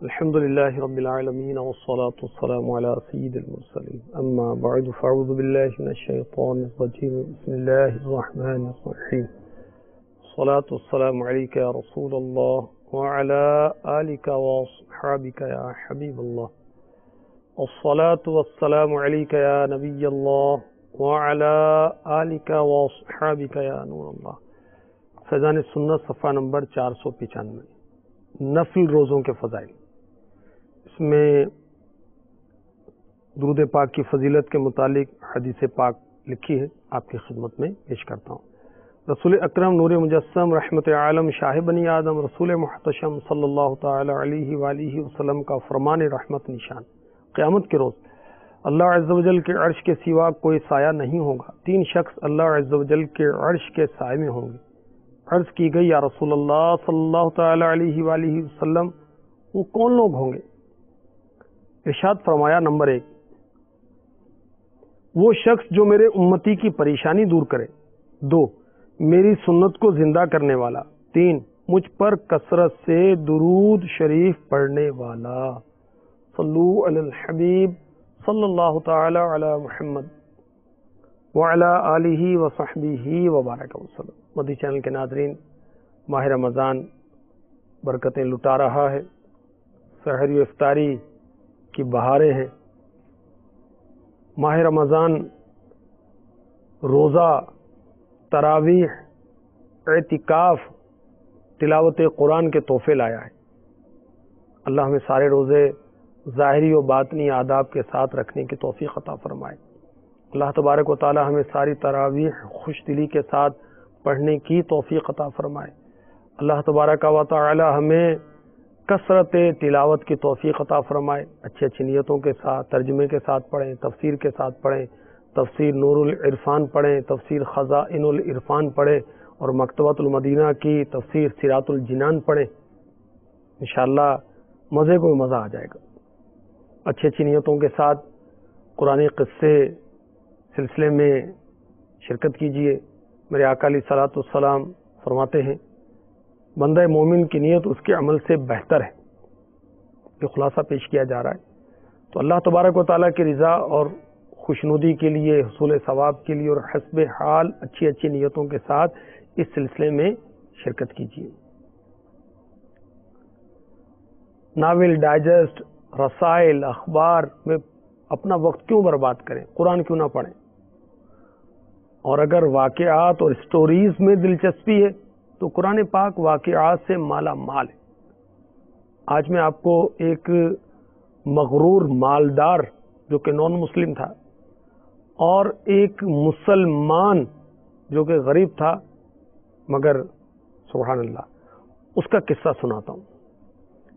الحمد لله رب العالمين والصلاة والسلام على سيد المرسلين أما بعد فأعوذ بالله من الشيطان الرجيم بسم الله الرحمن الرحيم الصلاة والسلام عليك يا رسول الله وعلى آلك وصحابك يا حبيب الله الصلاة والسلام عليك يا نبي الله وعلى آلك وصحابك يا نور الله فیضان سنت صفحہ نمبر 495 نفل روزوں کے فضائل. اس میں درود پاک کی فضیلت کے متعلق حدیث پاک لکھی ہے، آپ کی خدمت میں پیش کرتا ہوں. رسول اکرم نور مجسم رحمت عالم شاہ بنی آدم رسول محتشم صلی اللہ تعالی علیہ وآلہ وسلم کا فرمان رحمت نشان. قیامت کے روز اللہ عز و جل کے عرش کے سوا کوئی سایہ نہیں ہوگا. 3 شخص اللہ عز و جل کے عرش کے سائے میں ہوں گے. عرض کی گئی یا رسول اللہ صلی اللہ تعالی علیہ وآلہ وسلم وہ کون لوگ ہوں گے؟ ارشاد فرمایا نمبر 1 وہ شخص جو میرے امتی کی پریشانی دور کرے. 2 میری سنت کو زندہ کرنے والا. 3 مجھ پر کثرت سے درود شریف پڑھنے والا. صلو علی الحبیب صلی اللہ تعالی علی محمد وعلی آلہ وصحبہ وبارک وسلم. مدی چینل کے ناظرین، ماہ رمضان برکتیں لٹا رہا ہے، سحری و افطاری کی بہاریں ہیں. ماہ رمضان روزہ، تراویح، اعتکاف، تلاوت قرآن کے تحفے لایا ہے. اللہ ہمیں سارے روزے ظاہری و باطنی آداب کے ساتھ رکھنے کی توفیق عطا فرمائے. اللہ تبارک و تعالی ہمیں ساری تراویح خوش دلی کے ساتھ پڑھنے کی توفیق عطا فرمائے. اللہ تبارک و تعالی ہمیں کثرت تلاوت کی توفیق عطا فرمائے. اچھی اچھی نیتوں کے ساتھ ترجمے کے ساتھ پڑھیں، تفسیر کے ساتھ پڑھیں، تفسیر نور العرفان پڑھیں، تفسیر خزائن العرفان پڑھیں اور مکتبۃ المدینہ کی تفسیر صراط الجنان پڑھیں. انشاءاللہ مزے کو مزہ آ جائے گا. اچھی اچھی نیتوں کے ساتھ قرآن قصے سلسلے میں شرکت کیجیے. میرے آقا علیہ الصلوۃ والسلام فرماتے ہیں بندہ مومن کی نیت اس کے عمل سے بہتر ہے. یہ خلاصہ پیش کیا جا رہا ہے. تو اللہ تبارک و تعالیٰ کی رضا اور خوشنودی کے لیے، حصول ثواب کے لیے اور حسب حال اچھی اچھی نیتوں کے ساتھ اس سلسلے میں شرکت کیجیے. ناول، ڈائجسٹ، رسائل، اخبار میں اپنا وقت کیوں برباد کریں؟ قرآن کیوں نہ پڑھیں؟ اور اگر واقعات اور سٹوریز میں دلچسپی ہے تو قرآن پاک واقعات سے مالا مال ہے. آج میں آپ کو ایک مغرور مالدار جو کہ نان مسلم تھا اور ایک مسلمان جو کہ غریب تھا مگر سبحان اللہ اس کا قصہ سناتا ہوں.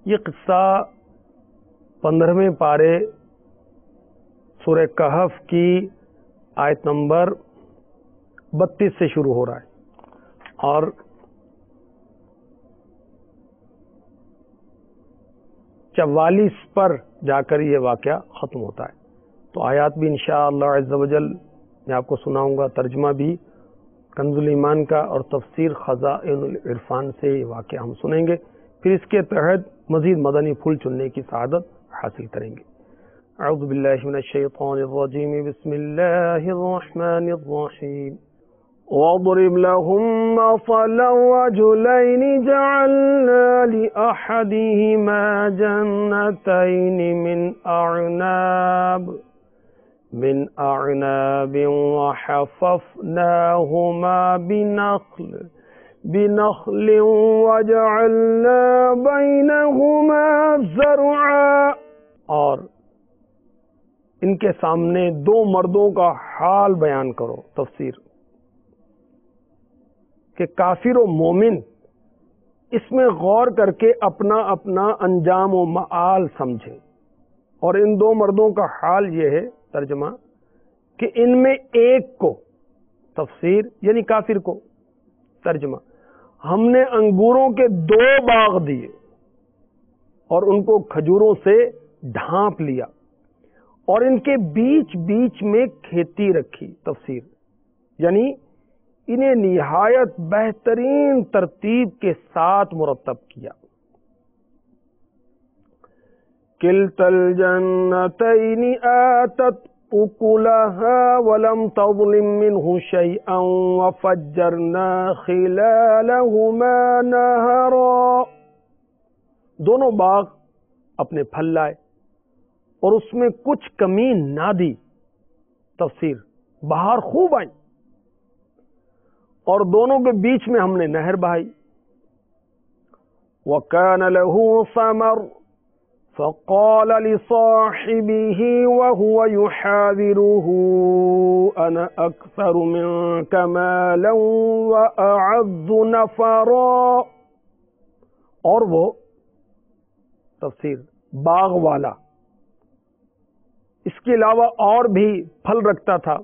یہ قصہ 15ویں پارے سورہ کہف کی آیت نمبر 32 سے شروع ہو رہا ہے اور 44 پر جا کر یہ واقعہ ختم ہوتا ہے. تو آیات بھی انشاءاللہ عز و جل میں آپ کو سناؤں گا، ترجمہ بھی کنز الایمان کا اور تفسیر خزائن العرفان سے یہ واقعہ ہم سنیں گے. پھر اس کے تحت مزید مدنی پھول چننے کی سعادت حاصل کریں گے. اعوذ باللہ من الشیطان الرجیم بسم اللہ الرحمن الرحیم. وَاضْرِبْ لَهُمْ مَثَلًا رَجُلَيْنِ جَعَلْنَا لِأَحَدِهِمَا جَنَّتَيْنِ مِنْ أَعْنَابٍ وَحَفَفْنَاهُمَا بِنَخْلٍ وَجَعَلْنَا بَيْنَهُمَا زَرْعًا. اور ان کے سامنے 2 مردوں کا حال بیان کرو. تفسیر کہ کافر و مومن اس میں غور کر کے اپنا اپنا انجام و مآل سمجھیں. اور ان 2 مردوں کا حال یہ ہے، ترجمہ کہ ان میں ایک کو، تفسیر یعنی کافر کو، ترجمہ ہم نے انگوروں کے 2 باغ دیے اور ان کو کھجوروں سے ڈھانپ لیا اور ان کے بیچ بیچ میں کھیتی رکھی. تفسیر یعنی انہیں نہایت بہترین ترتیب کے ساتھ مرتب کیا. كلتا الجنتين آتت أكلها ولم تظلم منه شيئا وفجرنا خلالهما نهرا. دونوں باغ اپنے پھل لائے اور اس میں کچھ کمی نہ دی. تفسیر بہار خوب آئی اور دونوں کے بیچ میں ہم نے نہر بہائی. وَكَانَ لَهُ ثَمَرٌ فقال لصاحبه وهو يحاوره أنا أكثر منك مالا وأعز نفرا. اور وہ تفسیر باغ والا اس کے علاوہ اور بھی پھل رکھتا تھا.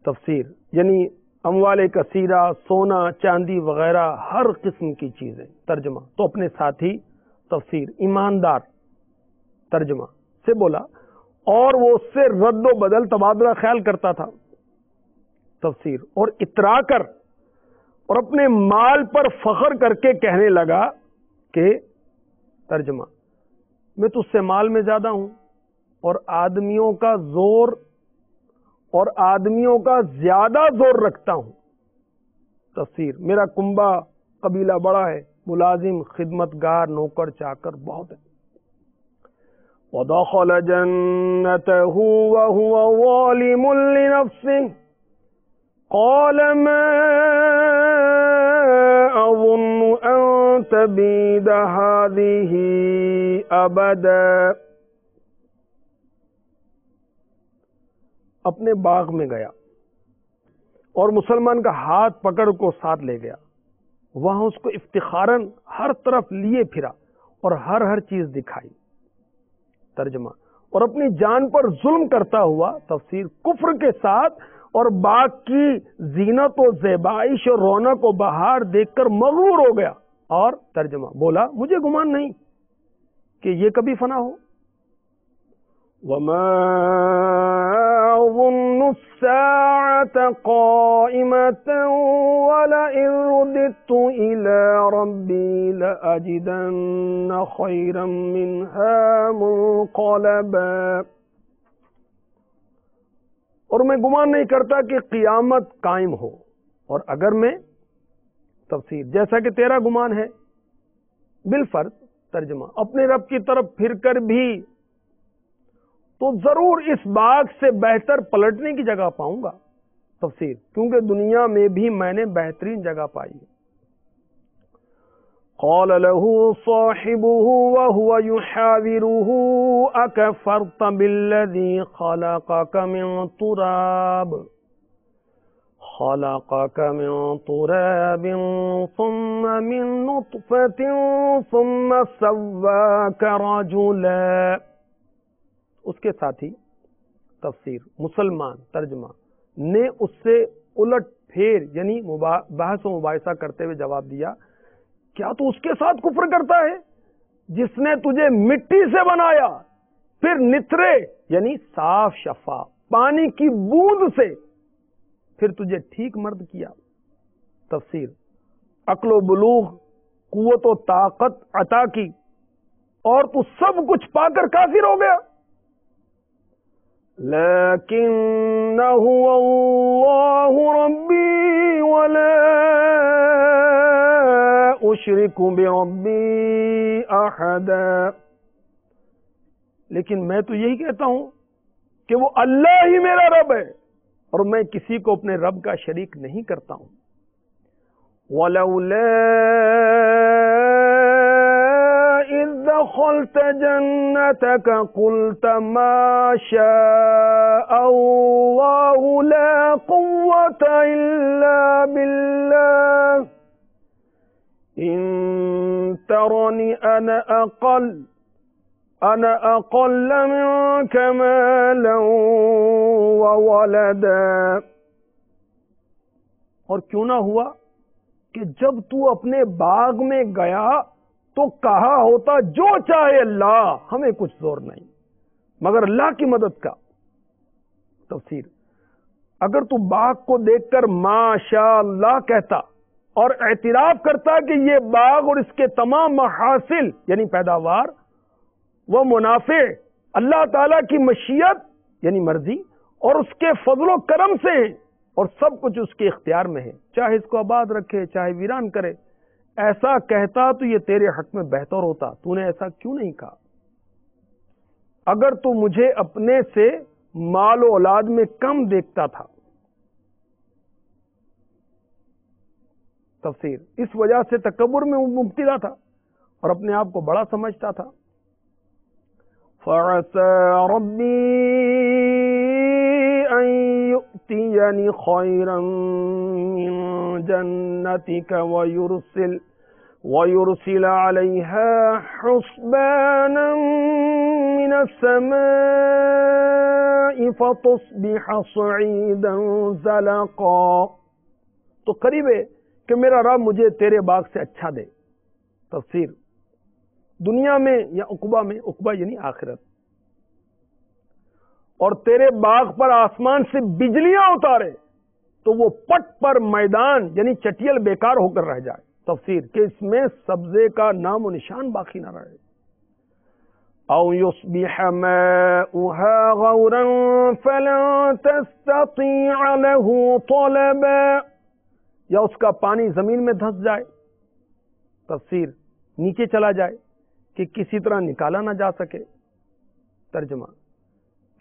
تفسیر یعنی اموال کثیرہ، سونا چاندی وغیرہ ہر قسم کی چیزیں. ترجمہ تو اپنے ساتھی تفسیر ایماندار ترجمہ سے بولا اور وہ اس سے رد و بدل تبادلہ خیال کرتا تھا. تفسیر اور اترا کر اور اپنے مال پر فخر کر کے کہنے لگا کہ ترجمہ میں تجھ سے مال میں زیادہ ہوں اور آدمیوں کا زور اور آدمیوں کا زیادہ زور رکھتا ہوں. تفسیر میرا کنبہ قبیلہ بڑا ہے، ملازم خدمتگار نوکر چاکر بہت ہے. وَدَخَلَ جَنَّتَهُ وَهُوَ ظَالِمٌ لِنَفْسِهِ قَالَ مَا أَظُنُّ أَن تَبِيدَ هَٰذِهِ أَبَدًا. اپنے باغ میں گیا اور مسلمان کا ہاتھ پکڑ کو ساتھ لے گیا. وہاں اس کو افتخاراً ہر طرف لیے پھرا اور ہر چیز دکھائی. ترجمہ اور اپنی جان پر ظلم کرتا ہوا. تفسیر کفر کے ساتھ اور باغ کی زینت و زیبائش اور رونق و بہار دیکھ کر مغرور ہو گیا. اور ترجمہ بولا مجھے گمان نہیں کہ یہ کبھی فنا ہو. وَمَا أَظُنُّ السَّاعَةَ قَائِمَةً وَلَئِن رُّدِدتُّ إِلَىٰ رَبِّي لَأَجِدَنَّ خَيْرًا مِّنْهَا مُنقَلَبًا. اور میں گمان نہیں کرتا کہ قیامت قائم ہو اور اگر میں تفسیر جیسا کہ تیرا گمان ہے بالفرض. ترجمہ اپنے رب کی طرف پھر کر بھی تو ضرور اس باغ سے بہتر پلٹنے کی جگہ پاؤں گا. تفسیر کیونکہ دنیا میں بھی میں نے بہترین جگہ پائی ہے. قال له صاحبه وهو يحاوره أكفرت بالذي خلقك من تراب ثم من نطفة ثم سواك رجلا. اس کے ساتھی تفسیر مسلمان ترجمہ نے اس سے الٹ پھیر یعنی بحث و مباحثہ کرتے ہوئے جواب دیا کیا تو اس کے ساتھ کفر کرتا ہے جس نے تجھے مٹی سے بنایا پھر نترے یعنی صاف شفاف پانی کی بوند سے پھر تجھے ٹھیک مرد کیا. تفسیر عقل و بلوغ قوت و طاقت عطا کی اور تو سب کچھ پا کر کافر ہو گیا. لَكِنَّهُ اللَّهُ رَبِّي وَلَا أُشْرِكُ بِرَبِّي أَحَدًا. لیکن میں تو یہی کہتا ہوں کہ وہ اللہ ہی میرا رب ہے اور میں کسی کو اپنے رب کا شریک نہیں کرتا ہوں. وَلَوْلَا إِذْ دَخَلْتَ جَنَّتَكَ قُلْتَ مَا شَاءَ اللَّهُ لَا قُوَّةَ إِلَّا بِاللَّهِ إِن تَرَنِ أَنَا أَقَلَّ مِنكَ مَالًا وَوَلَدًا. اور کیوں نہ ہوا کہ جب تو اپنے باغ میں گیا تو کہا ہوتا جو چاہے اللہ ہمیں کچھ زور نہیں مگر اللہ کی مدد کا. تفسیر اگر تو باغ کو دیکھ کر ماشاء اللہ کہتا اور اعتراف کرتا کہ یہ باغ اور اس کے تمام محاصل یعنی پیداوار وہ منافع اللہ تعالیٰ کی مشیت یعنی مرضی اور اس کے فضل و کرم سے ہیں، اور سب کچھ اس کے اختیار میں ہے، چاہے اس کو آباد رکھے چاہے ویران کرے۔ ایسا کہتا تو یہ تیرے حق میں بہتر ہوتا، تو نے ایسا کیوں نہیں کہا؟ اگر تو مجھے اپنے سے مال و اولاد میں کم دیکھتا تھا، تفسیر اس وجہ سے تکبر میں مبتلا تھا اور اپنے آپ کو بڑا سمجھتا تھا۔ فَعَسَىٰ رَبِّي أَن يُؤْتِيَنِ خَيْرًا مِّن جَنَّتِكَ وَيُرْسِلَ عَلَيْهَا حُسْبَانًا مِّنَ السَّمَاءِ فَتُصْبِحَ صَعِيدًا زَلَقًا۔ تو قریب ہے کہ میرا رب مجھے تیرے باغ سے اچھا دے۔ تفسیر دنیا میں یا عقبہ میں، عقبہ یعنی آخرت، اور تیرے باغ پر آسمان سے بجلیاں اتارے تو وہ پٹ پر میدان یعنی چٹیل بیکار ہو کر رہ جائے۔ تفسیر کہ اس میں سبزے کا نام و نشان باقی نہ رہے۔ او یصبح ماؤها غورا فلن تستطيع له طلبا، یا اس کا پانی زمین میں دھس جائے، تفسیر نیچے چلا جائے کہ کسی طرح نکالا نہ جا سکے۔ ترجمہ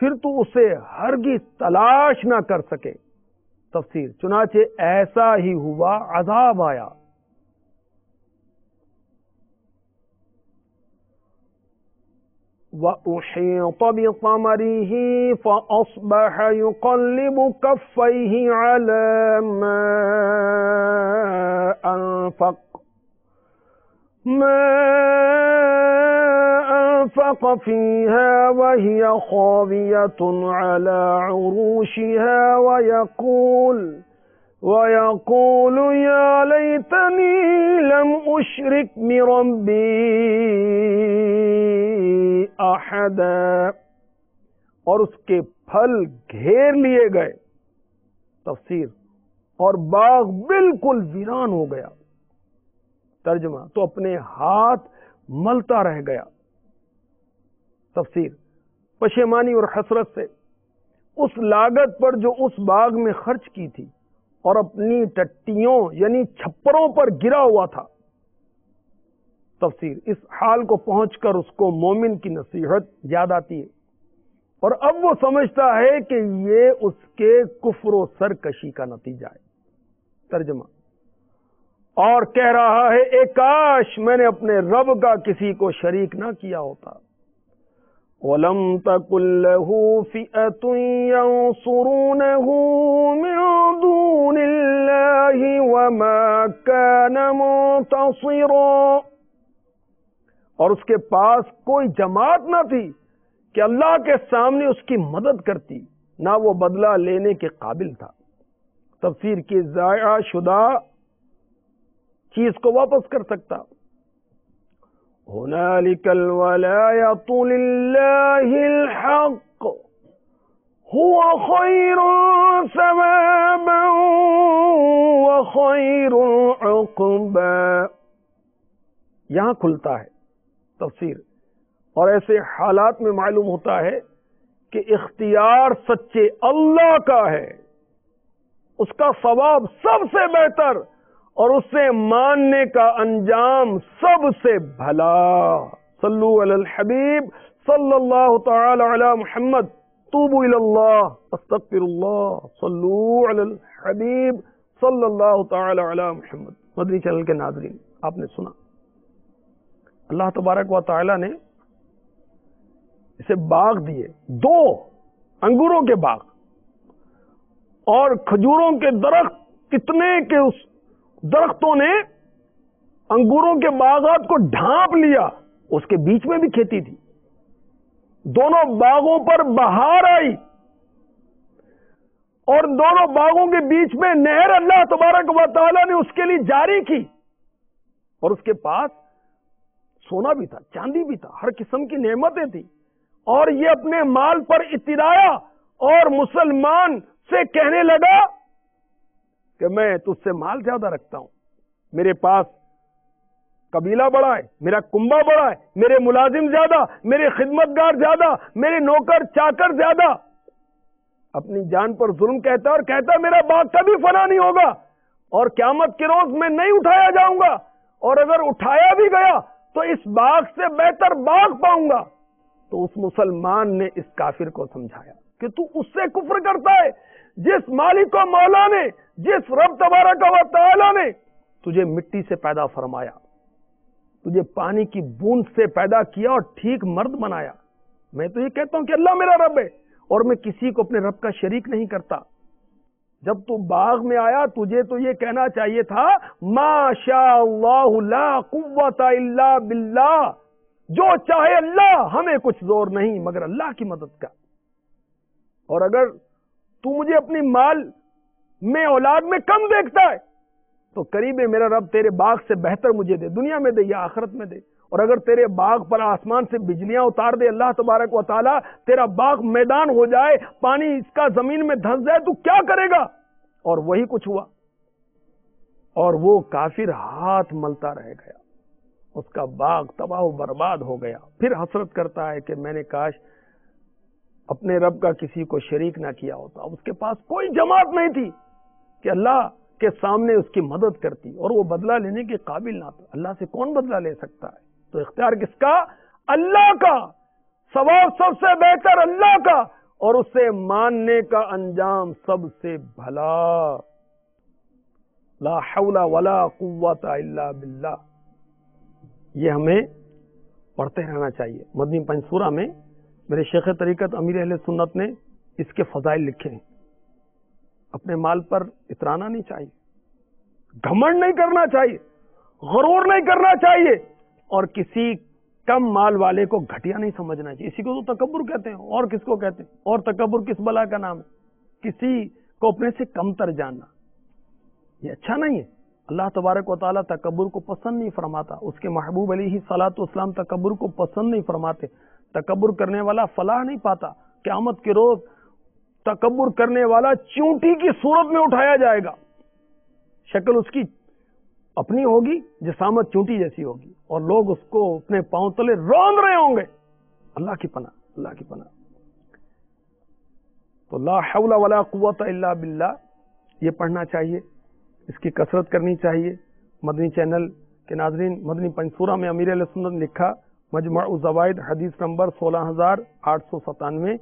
پھر تو اسے ہرگز تلاش نہ کر سکے۔ تفسیر چنانچہ ایسا ہی ہوا، عذاب آیا۔ وَأُحِيطَ بِثَمَرِهِ فَأَصْبَحَ يُقَلِّبُ كَفَّيْهِ عَلَى مَا أَنفَقَ فِيهَا وَهِيَ خَاوِيَةٌ عَلَى عُرُوشِهَا وَيَقُولُ يَا لَيْتَنِي لَمْ أُشْرِكْ بِرَبِّي أَحَدًا، اور اس کے پھل گھیر لیے گئے۔ تفسیر اور باغ بالکل ویران ہو گیا۔ ترجمہ تو اپنے ہاتھ ملتا رہ گیا۔ تفسیر پشیمانی اور حسرت سے اس لاگت پر جو اس باغ میں خرچ کی تھی اور اپنی ٹٹیوں یعنی چھپروں پر گرا ہوا تھا۔ تفسیر اس حال کو پہنچ کر اس کو مومن کی نصیحت یاد آتی ہے، اور اب وہ سمجھتا ہے کہ یہ اس کے کفر و سرکشی کا نتیجہ ہے۔ ترجمہ اور کہہ رہا ہے اے کاش میں نے اپنے رب کا کسی کو شریک نہ کیا ہوتا۔ وَلَمْ تَكُنْ لَهُ فِئَةٌ يَنْصُرُونَهُ مِنْ دُونِ اللَّهِ وَمَا كَانَ مُنْتَصِرًا، اور اس کے پاس کوئی جماعت نہ تھی کہ اللہ کے سامنے اس کی مدد کرتی، نہ وہ بدلہ لینے کے قابل تھا۔ تفسیر کی ضائع شدہ چیز کو واپس کر سکتا۔ هُنَالِكَ الْوَلَایَةُ لِلَّهِ الْحَقِّ هُوَ خَيْرٌ ثَوَابًا وَخَيْرٌ عُقْبًا، یہاں کھلتا ہے۔ تفسیر اور ایسے حالات میں معلوم ہوتا ہے کہ اختیار سچے اللہ کا ہے، اس کا ثواب سب سے بہتر اور اس سے ماننے کا انجام سب سے بھلا۔ صلو علی الحبیب صلی اللہ تعالی علی محمد، توبوا الی اللہ استغفر اللہ، صلو علی الحبیب صلی اللہ تعالی علی محمد۔ مدنی چینل کے ناظرین، آپ نے سنا اللہ تبارک و تعالی نے اسے باغ دیے، 2 انگوروں کے باغ اور کھجوروں کے درخت، کتنے کہ اس درختوں نے انگوروں کے باغات کو ڈھانپ لیا، اس کے بیچ میں بھی کھیتی تھی، دونوں باغوں پر بہار آئی، اور دونوں باغوں کے بیچ میں نہر اللہ تبارک و تعالی نے اس کے لیے جاری کی، اور اس کے پاس سونا بھی تھا، چاندی بھی تھا، ہر قسم کی نعمتیں تھیں، اور یہ اپنے مال پر اترایا اور مسلمان سے کہنے لگا کہ میں تجھ سے مال زیادہ رکھتا ہوں، میرے پاس قبیلہ بڑا ہے، میرا کنبہ بڑا ہے، میرے ملازم زیادہ، میرے خدمتگار زیادہ، میرے نوکر چاکر زیادہ، اپنی جان پر ظلم کہتا ہے اور کہتا ہے میرا باغ کبھی فنا نہیں ہوگا اور قیامت کے روز میں نہیں اٹھایا جاؤں گا، اور اگر اٹھایا بھی گیا تو اس باغ سے بہتر باغ پاؤں گا۔ تو اس مسلمان نے اس کافر کو سمجھایا کہ تو اس سے کفر کرتا ہے جس مالک و مولا نے، جس رب تبارک و تعالی نے تجھے مٹی سے پیدا فرمایا، تجھے پانی کی بوند سے پیدا کیا اور ٹھیک مرد بنایا۔ میں تو یہ کہتا ہوں کہ اللہ میرا رب ہے اور میں کسی کو اپنے رب کا شریک نہیں کرتا۔ جب تو باغ میں آیا تجھے تو یہ کہنا چاہیے تھا ما شاء اللہ لا قوت الا باللہ، جو چاہے اللہ، ہمیں کچھ زور نہیں مگر اللہ کی مدد کا۔ اور اگر تو مجھے اپنی مال میں اولاد میں کم دیکھتا ہے تو قریب ہے میرا رب تیرے باغ سے بہتر مجھے دے، دنیا میں دے یا آخرت میں دے۔ اور اگر تیرے باغ پر آسمان سے بجلیاں اتار دے اللہ تبارک و تعالی، تیرا باغ میدان ہو جائے، پانی اس کا زمین میں دھنس جائے، تو کیا کرے گا؟ اور وہی کچھ ہوا، اور وہ کافر ہاتھ ملتا رہ گیا، اس کا باغ تباہ و برباد ہو گیا۔ پھر حسرت کرتا ہے کہ میں نے کاش اپنے رب کا کسی کو شریک نہ کیا ہوتا۔ اس کے پاس کوئی جماعت نہیں تھی کہ اللہ کے سامنے اس کی مدد کرتی، اور وہ بدلہ لینے کے قابل نہ تھا۔ اللہ سے کون بدلہ لے سکتا ہے؟ تو اختیار کس کا؟ اللہ کا، ثواب سب سے بہتر اللہ کا، اور اسے ماننے کا انجام سب سے بھلا۔ لا حول ولا قوت الا باللہ، یہ ہمیں پڑھتے رہنا چاہیے۔ مدنی پنج سورہ میں میرے شیخ طریقت امیر اہل سنت نے اس کے فضائل لکھے ہیں۔ اپنے مال پر اترانا نہیں چاہیے، گھمنڈ نہیں کرنا چاہیے، غرور نہیں کرنا چاہیے، اور کسی کم مال والے کو گھٹیا نہیں سمجھنا چاہیے۔ اسی کو تو تکبر کہتے ہیں، اور کس کو کہتے ہیں؟ اور تکبر کس بلا کا نام ہے؟ کسی کو اپنے سے کم تر جاننا، یہ اچھا نہیں ہے۔ اللہ تبارک و تعالیٰ تکبر کو پسند نہیں فرماتا، اس کے محبوب علیہ الصلوۃ والسلام تکبر کو پسند نہیں فرماتے۔ تکبر کرنے والا فلاح نہیں پاتا، قیامت کے روز تکبر کرنے والا چونٹی کی صورت میں اٹھایا جائے گا، شکل اس کی اپنی ہوگی، جسامت چونٹی جیسی ہوگی، اور لوگ اس کو اپنے پاؤں تلے روند رہے ہوں گے۔ اللہ کی پناہ، اللہ کی پناہ۔ تو لا حول ولا قوت الا باللہ یہ پڑھنا چاہیے، اس کی کثرت کرنی چاہیے۔ مدنی چینل کے ناظرین، مدنی پنجسورہ میں امیر علیہ سنت نے لکھا، مجمع الزوائد حدیث نمبر 16897،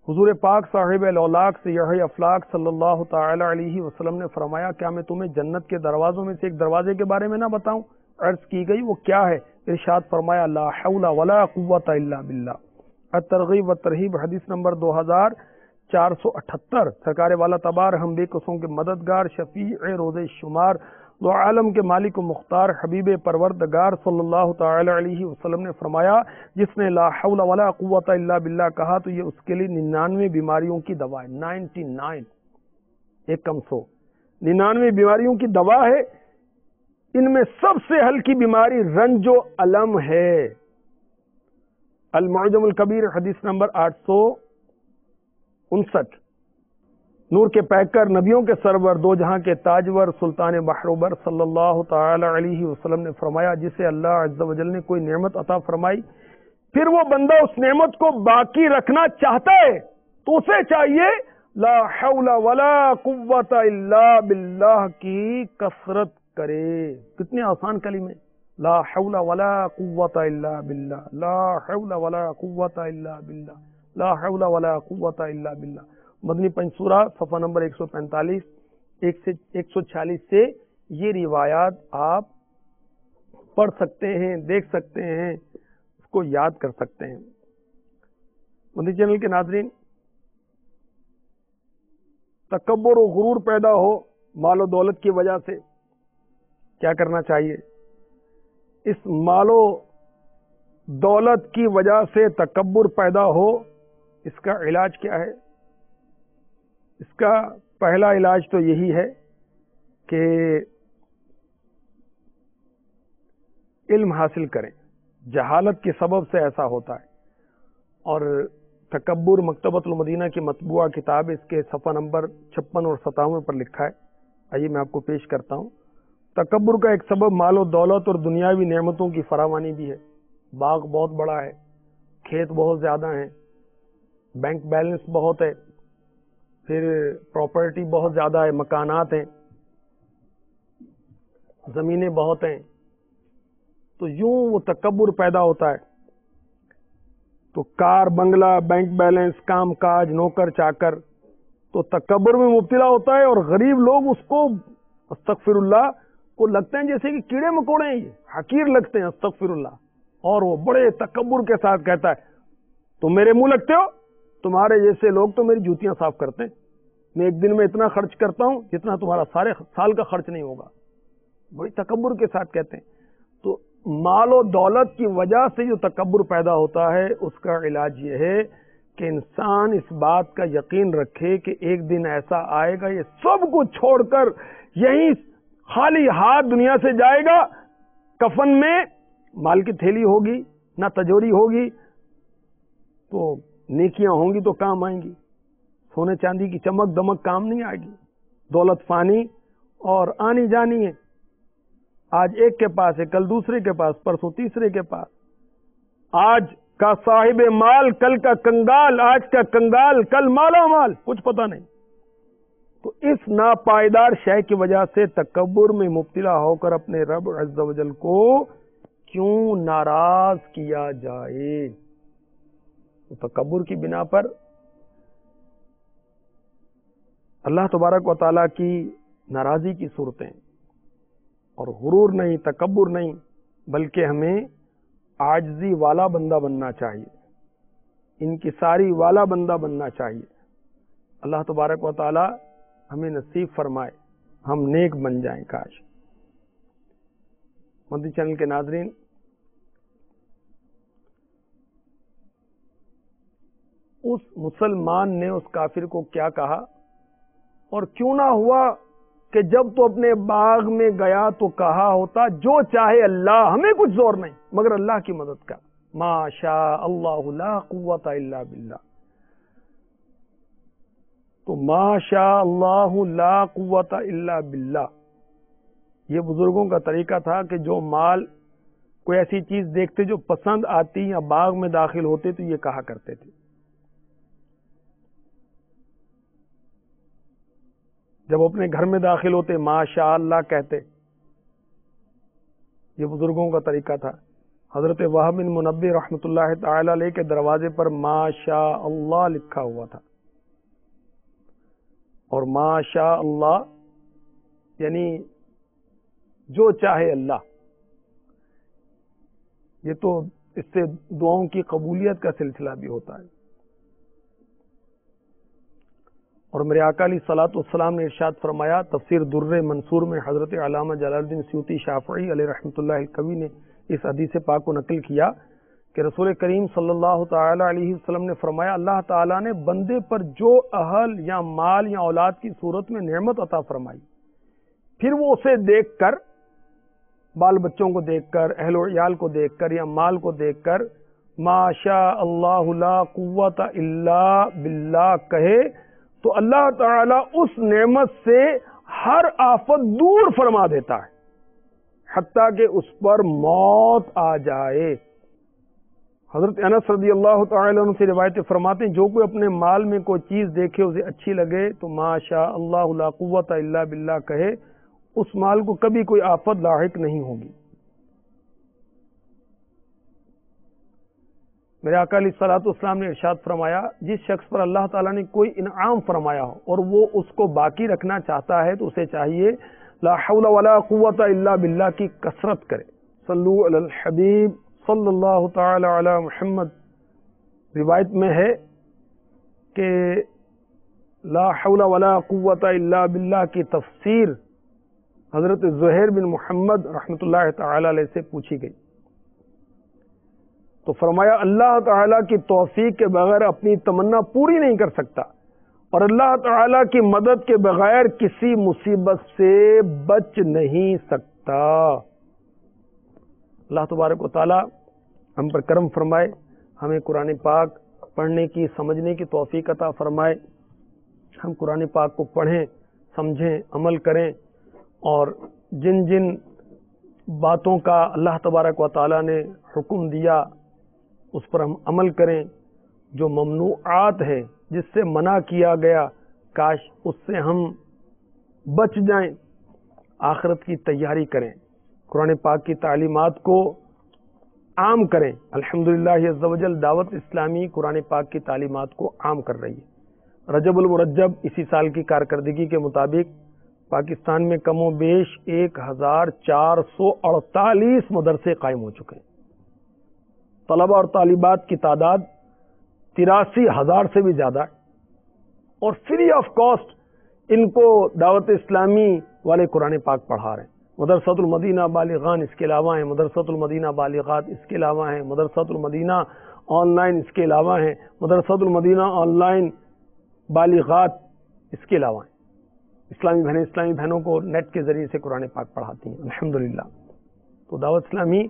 حضور پاک صاحب الاولاق سیاح افلاق صلی اللہ تعالی علیہ وسلم نے فرمایا، کیا میں تمہیں جنت کے دروازوں میں سے ایک دروازے کے بارے میں نہ بتاؤں؟ عرض کی گئی وہ کیا ہے؟ ارشاد فرمایا لا حول ولا قوت الا باللہ۔ الترغیب والترہیب حدیث نمبر 2478، سرکار والا تبار ہم بے قصوں کے مددگار، شفیع روز شمار، دو عالم کے مالک و مختار، حبیب پروردگار صلی اللہ تعالی علیہ وسلم نے فرمایا، جس نے لا حول ولا قوت الا باللہ کہا تو یہ اس کے لیے 99 بیماریوں کی دوا ہے۔ 99، ایک کم 100، 99 بیماریوں کی دوا ہے۔ ان میں سب سے ہلکی بیماری رنج و الم ہے۔ المعجم الکبیر حدیث نمبر 859، نور کے پیکر، نبیوں کے سرور، دو جہاں کے تاجور، سلطان بحروبر صلی اللہ تعالی علیہ وسلم نے فرمایا، جسے اللہ عز و جل نے کوئی نعمت عطا فرمائی، پھر وہ بندہ اس نعمت کو باقی رکھنا چاہتا ہے تو اسے چاہیے لا حول ولا قوت الا باللہ کی کثرت کرے۔ کتنے آسان کلمے، لا حول ولا قوت الا باللہ، لا حول ولا قوت الا باللہ، لا حول ولا قوت الا باللہ۔ مدنی پنجسورہ صفحہ نمبر 145 146 سے یہ روایات آپ پڑھ سکتے ہیں، دیکھ سکتے ہیں، اس کو یاد کر سکتے ہیں۔ مدنی چینل کے ناظرین، تکبر و غرور پیدا ہو مال و دولت کی وجہ سے کیا کرنا چاہیے؟ اس مال و دولت کی وجہ سے تکبر پیدا ہو، اس کا علاج کیا ہے؟ اس کا پہلا علاج تو یہی ہے کہ علم حاصل کریں۔ جہالت کے سبب سے ایسا ہوتا ہے، اور تکبر مکتبۃ المدینہ کی مطبوعہ کتاب، اس کے صفحہ نمبر 56 اور 57 پر لکھا ہے۔ آئیے میں آپ کو پیش کرتا ہوں۔ تکبر کا ایک سبب مال و دولت اور دنیاوی نعمتوں کی فراوانی بھی ہے. باغ بہت بڑا ہے، کھیت بہت زیادہ ہیں، بینک بیلنس بہت ہے، پھر پراپرٹی بہت زیادہ ہے، مکانات ہیں، زمینیں بہت ہیں. تو یوں وہ تکبر پیدا ہوتا ہے. تو کار، بنگلہ، بینک بیلنس، کام کاج، نوکر چاکر، تو تکبر میں مبتلا ہوتا ہے. اور غریب لوگ اس کو استغفر اللہ کو لگتے ہیں جیسے کہ کیڑے مکوڑے ہیں، یہ حقیر لگتے ہیں، استغفر اللہ. اور وہ بڑے تکبر کے ساتھ کہتا ہے تم میرے منہ لگتے ہو، تمہارے جیسے لوگ تو میری جوتیاں صاف کرتے ہیں، میں ایک دن میں اتنا خرچ کرتا ہوں جتنا تمہارا سارے سال کا خرچ نہیں ہوگا. بڑی تکبر کے ساتھ کہتے ہیں. تو مال و دولت کی وجہ سے جو تکبر پیدا ہوتا ہے اس کا علاج یہ ہے کہ انسان اس بات کا یقین رکھے کہ ایک دن ایسا آئے گا یہ سب کچھ چھوڑ کر یہیں خالی ہاتھ دنیا سے جائے گا. کفن میں مال کی تھیلی ہوگی، نہ تجوری ہوگی، تو نیکیاں ہوں گی تو کام آئیں گی. سونے چاندی کی چمک دمک کام نہیں آئے گی. دولت فانی اور آنی جانی ہے. آج ایک کے پاس ہے، کل دوسرے کے پاس، پرسوں تیسرے کے پاس. آج کا صاحب مال کل کا کنگال، آج کا کنگال کل مالا مال، کچھ پتہ نہیں. تو اس ناپائیدار شے کی وجہ سے تکبر میں مبتلا ہو کر اپنے رب عز و جل کو کیوں ناراض کیا جائے. تو تکبر کی بنا پر اللہ تبارک و تعالیٰ کی ناراضی کی صورتیں، اور غرور نہیں، تکبر نہیں، بلکہ ہمیں عاجزی والا بندہ بننا چاہیے، انکساری والا بندہ بننا چاہیے. اللہ تبارک و تعالی ہمیں نصیب فرمائے ہم نیک بن جائیں. کاش. مدنی چینل کے ناظرین، اس مسلمان نے اس کافر کو کیا کہا، اور کیوں نہ ہوا کہ جب تو اپنے باغ میں گیا تو کہا ہوتا جو چاہے اللہ، ہمیں کچھ زور نہیں مگر اللہ کی مدد کا. ما شاء اللہ لا قوت الا باللہ. تو ما شاء اللہ لا قوت الا باللہ، یہ بزرگوں کا طریقہ تھا کہ جو مال کوئی ایسی چیز دیکھتے جو پسند آتی یا باغ میں داخل ہوتے تو یہ کہا کرتے تھے. جب اپنے گھر میں داخل ہوتے ماشاء اللہ کہتے. یہ بزرگوں کا طریقہ تھا. حضرت وہب بن منبہ رحمۃ اللہ تعالی علیہ کے دروازے پر ماشاء اللہ لکھا ہوا تھا. اور ماشاء اللہ یعنی جو چاہے اللہ. یہ تو اس سے دعاؤں کی قبولیت کا سلسلہ بھی ہوتا ہے. اور میرے آقا علیہ الصلوۃ والسلام نے ارشاد فرمایا، تفسیر در منصور میں حضرت علامہ جلال الدین سیوطی شافعی علیہ رحمۃ اللہ القوی نے اس حدیث پاک کو نقل کیا کہ رسول کریم صلی اللہ تعالی علیہ وسلم نے فرمایا، اللہ تعالیٰ نے بندے پر جو اہل یا مال یا اولاد کی صورت میں نعمت عطا فرمائی، پھر وہ اسے دیکھ کر، بال بچوں کو دیکھ کر، اہل و عیال کو دیکھ کر یا مال کو دیکھ کر ما شاء اللہ لا قوت الا باللہ کہے تو اللہ تعالیٰ اس نعمت سے ہر آفت دور فرما دیتا ہے، حتیٰ کہ اس پر موت آ جائے. حضرت انس رضی اللہ تعالی عنہ سے روایتیں فرماتے ہیں، جو کوئی اپنے مال میں کوئی چیز دیکھے اسے اچھی لگے تو ما شاء اللہ لا قوت الا باللہ کہے، اس مال کو کبھی کوئی آفت لاحق نہیں ہوگی. میرے آقا علیہ الصلوۃ والسلام نے ارشاد فرمایا، جس شخص پر اللہ تعالیٰ نے کوئی انعام فرمایا ہو اور وہ اس کو باقی رکھنا چاہتا ہے تو اسے چاہیے لا حول ولا قوت الا باللہ کی کثرت کرے. صلو علی الحبیب صلی اللہ تعالی علی محمد. روایت میں ہے کہ لا حول ولا قوت الا باللہ کی تفسیر حضرت زہیر بن محمد رحمۃ اللہ تعالی علیہ سے پوچھی گئی تو فرمایا، اللہ تعالیٰ کی توفیق کے بغیر اپنی تمنا پوری نہیں کر سکتا، اور اللہ تعالیٰ کی مدد کے بغیر کسی مصیبت سے بچ نہیں سکتا. اللہ تبارک و تعالیٰ ہم پر کرم فرمائے، ہمیں قرآن پاک پڑھنے کی، سمجھنے کی توفیق عطا فرمائے. ہم قرآن پاک کو پڑھیں، سمجھیں، عمل کریں اور جن جن باتوں کا اللہ تبارک و تعالیٰ نے حکم دیا اس پر ہم عمل کریں، جو ممنوعات ہے جس سے منع کیا گیا کاش اس سے ہم بچ جائیں، آخرت کی تیاری کریں، قرآن پاک کی تعلیمات کو عام کریں۔ الحمدللہ عز و جل دعوت اسلامی قرآن پاک کی تعلیمات کو عام کر رہی ہے۔ رجب المرجب اسی سال کی کارکردگی کے مطابق پاکستان میں کم و بیش 1448 مدرسے قائم ہو چکے ہیں۔ طلبہ اور طالبات کی تعداد 83,000 سے بھی زیادہ ہے، اور فری آف کاسٹ ان کو دعوت اسلامی والے قرآن پاک پڑھا رہے ہیں۔ مدرسۃ المدینہ بالغان اس کے علاوہ ہیں، مدرسۃ المدینہ بالغات اس کے علاوہ ہیں، مدرسۃ المدینہ آن لائن اس کے علاوہ ہیں، مدرسۃ المدینہ آن لائن بالغات اس کے علاوہ ہیں۔ اسلامی بہنوں کو نیٹ کے ذریعے سے قرآن پاک پڑھاتی ہیں الحمدللہ۔ تو دعوت اسلامی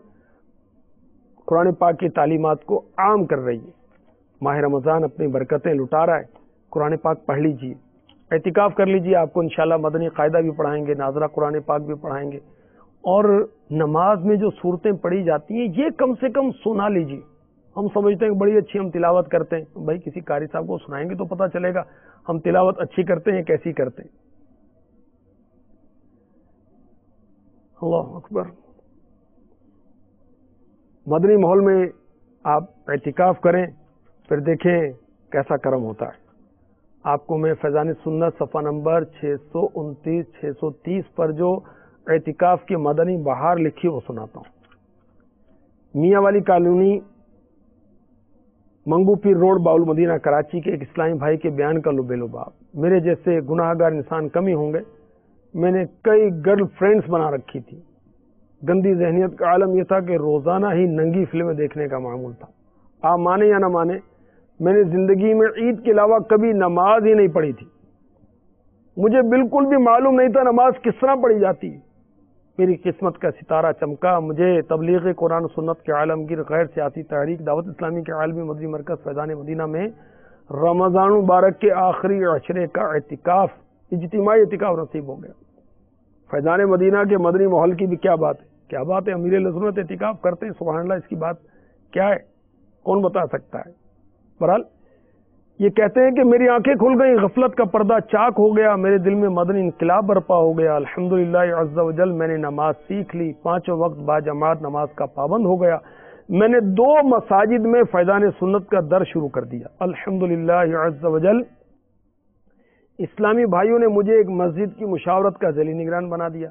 قرآن پاک کی تعلیمات کو عام کر رہی ہے۔ ماہ رمضان اپنی برکتیں لٹا رہا ہے، قرآن پاک پڑھ لیجیے، اعتکاف کر لیجیے، آپ کو انشاءاللہ مدنی قاعدہ بھی پڑھائیں گے، ناظرہ قرآن پاک بھی پڑھائیں گے، اور نماز میں جو صورتیں پڑھی جاتی ہیں یہ کم سے کم سنا لیجیے۔ ہم سمجھتے ہیں کہ بڑی اچھی ہم تلاوت کرتے ہیں، بھائی کسی قاری صاحب کو سنائیں گے تو پتہ چلے گا ہم تلاوت اچھی کرتے ہیں کیسی کرتے ہیں۔ اللہ اکبر۔ مدنی ماحول میں آپ اعتکاف کریں، پھر دیکھیں کیسا کرم ہوتا ہے۔ آپ کو میں فیضان سنت صفحہ نمبر 629 630 پر جو اعتکاف کی مدنی بہار لکھی وہ سناتا ہوں۔ میاں والی کالونی، منگو پیر روڈ، باول مدینہ، کراچی کے ایک اسلامی بھائی کے بیان کا لب لباب۔ میرے جیسے گناہ گار انسان کم ہی ہوں گے، میں نے کئی گرل فرینڈز بنا رکھی تھی۔ گندی ذہنیت کا عالم یہ تھا کہ روزانہ ہی ننگی فلمیں دیکھنے کا معمول تھا۔ آپ مانے یا نہ مانے، میں نے زندگی میں عید کے علاوہ کبھی نماز ہی نہیں پڑھی تھی۔ مجھے بالکل بھی معلوم نہیں تھا نماز کس طرح پڑھی جاتی ہے۔ میری قسمت کا ستارہ چمکا، مجھے تبلیغ قرآن و سنت کے عالمگیر غیر سیاسی تحریک دعوت اسلامی کے عالمی مدنی مرکز فیضان مدینہ میں رمضان مبارک کے آخری عشرے کا اعتکاف، اجتماعی اعتکاف نصیب ہو گیا۔ فیضان مدینہ کے مدنی ماحول کی بھی کیا بات ہے، کیا بات ہے، امیر اہل سنت اعتکاف کرتے ہیں، سبحان اللہ، اس کی بات کیا ہے، کون بتا سکتا ہے۔ بہرحال یہ کہتے ہیں کہ میری آنکھیں کھل گئیں، غفلت کا پردہ چاک ہو گیا، میرے دل میں مدنی انقلاب برپا ہو گیا۔ الحمدللہ عز و جل میں نے نماز سیکھ لی، 5 وقت باجماعت نماز کا پابند ہو گیا۔ میں نے 2 مساجد میں فیضان سنت کا درس شروع کر دیا۔ الحمدللہ عز و جل اسلامی بھائیوں نے مجھے ایک مسجد کی مشاورت کا ذیلی نگران بنا دیا،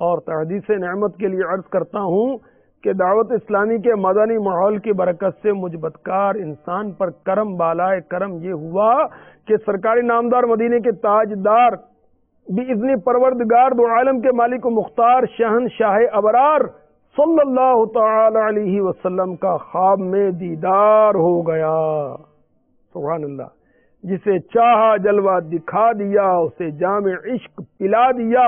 اور تحدیث نعمت کے لیے عرض کرتا ہوں کہ دعوت اسلامی کے مدنی ماحول کی برکت سے مجھ بدکار انسان پر کرم بالائے کرم یہ ہوا کہ سرکاری نامدار مدینے کے تاجدار باذن پروردگار دو عالم کے مالک و مختار شہنشاہ ابرار صلی اللہ تعالی علیہ وسلم کا خواب میں دیدار ہو گیا۔ سبحان اللہ۔ جسے چاہا جلوہ دکھا دیا، اسے جام عشق پلا دیا،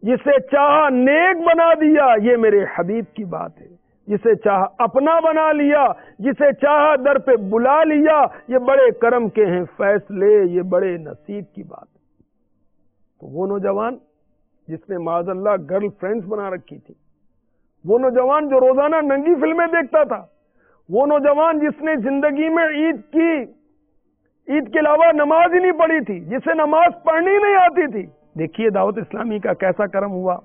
جسے چاہا نیک بنا دیا، یہ میرے حبیب کی بات ہے۔ جسے چاہا اپنا بنا لیا، جسے چاہا در پہ بلا لیا، یہ بڑے کرم کے ہیں فیصلے، یہ بڑے نصیب کی بات ہے۔ تو وہ نوجوان جس نے معاذ اللہ گرل فرینڈز بنا رکھی تھی، وہ نوجوان جو روزانہ ننگی فلمیں دیکھتا تھا، وہ نوجوان جس نے زندگی میں عید کے علاوہ نماز ہی نہیں پڑھی تھی، جسے نماز پڑھنی نہیں آتی تھی، دیکھیے دعوت اسلامی کا کیسا کرم ہوا،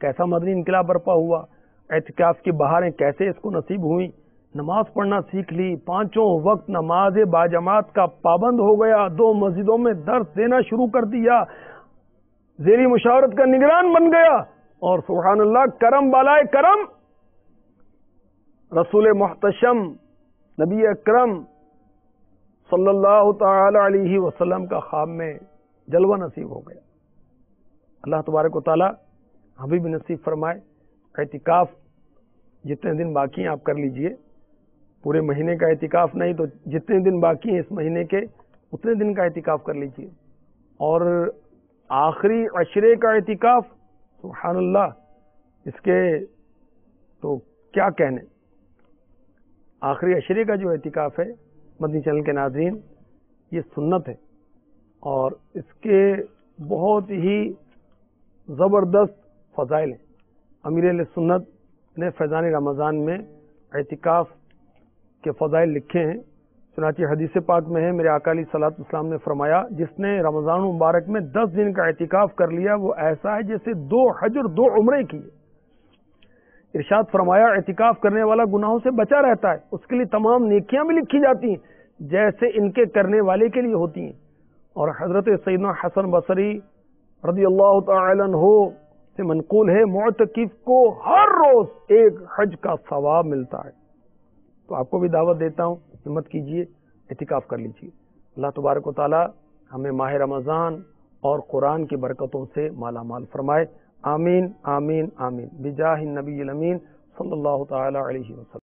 کیسا مدنی انقلاب برپا ہوا، اعتکاف کی بہاریں کیسے اس کو نصیب ہوئیں، نماز پڑھنا سیکھ لی، 5 وقت نماز باجماعت کا پابند ہو گیا، 2 مسجدوں میں درس دینا شروع کر دیا، ذیلی مشاورت کا نگران بن گیا، اور سبحان اللہ کرم بالائے کرم رسول محتشم نبی اکرم صلی اللہ تعالی علیہ وسلم کا خواب میں جلوہ نصیب ہو گیا۔ اللہ تبارک و تعالی ہمیں بھی نصیب فرمائے۔ اعتکاف جتنے دن باقی ہیں آپ کر لیجئے، پورے مہینے کا اعتکاف نہیں تو جتنے دن باقی ہیں اس مہینے کے اتنے دن کا اعتکاف کر لیجئے، اور آخری عشرے کا اعتکاف سبحان اللہ، اس کے تو کیا کہنے۔ آخری عشرے کا جو اعتکاف ہے مدنی چینل کے ناظرین، یہ سنت ہے، اور اس کے بہت ہی زبردست فضائل ہیں۔ امیر اہل سنت نے فیضان رمضان میں اعتکاف کے فضائل لکھے ہیں۔ چنانچہ حدیث پاک میں ہے، میرے آقا علیہ الصلوۃ والسلام نے فرمایا، جس نے رمضان مبارک میں 10 دن کا اعتکاف کر لیا وہ ایسا ہے جیسے 2 حج اور 2 عمرے کیے۔ ارشاد فرمایا، اعتکاف کرنے والا گناہوں سے بچا رہتا ہے، اس کے لیے تمام نیکیاں بھی لکھی جاتی ہیں جیسے ان کے کرنے والے کے لیے ہوتی ہیں۔ اور حضرت سیدنا حسن بصری رضی اللہ تعالی عنہ سے منقول ہے، معتکف کو ہر روز ایک حج کا ثواب ملتا ہے۔ تو آپ کو بھی دعوت دیتا ہوں، ہمت کیجئے، اعتکاف کر لیجئے۔ اللہ تبارک و تعالی ہمیں ماہ رمضان اور قرآن کی برکتوں سے مالا مال فرمائے، آمین آمین آمین، بجاہ النبی الامین صلی اللہ تعالی علیہ وسلم۔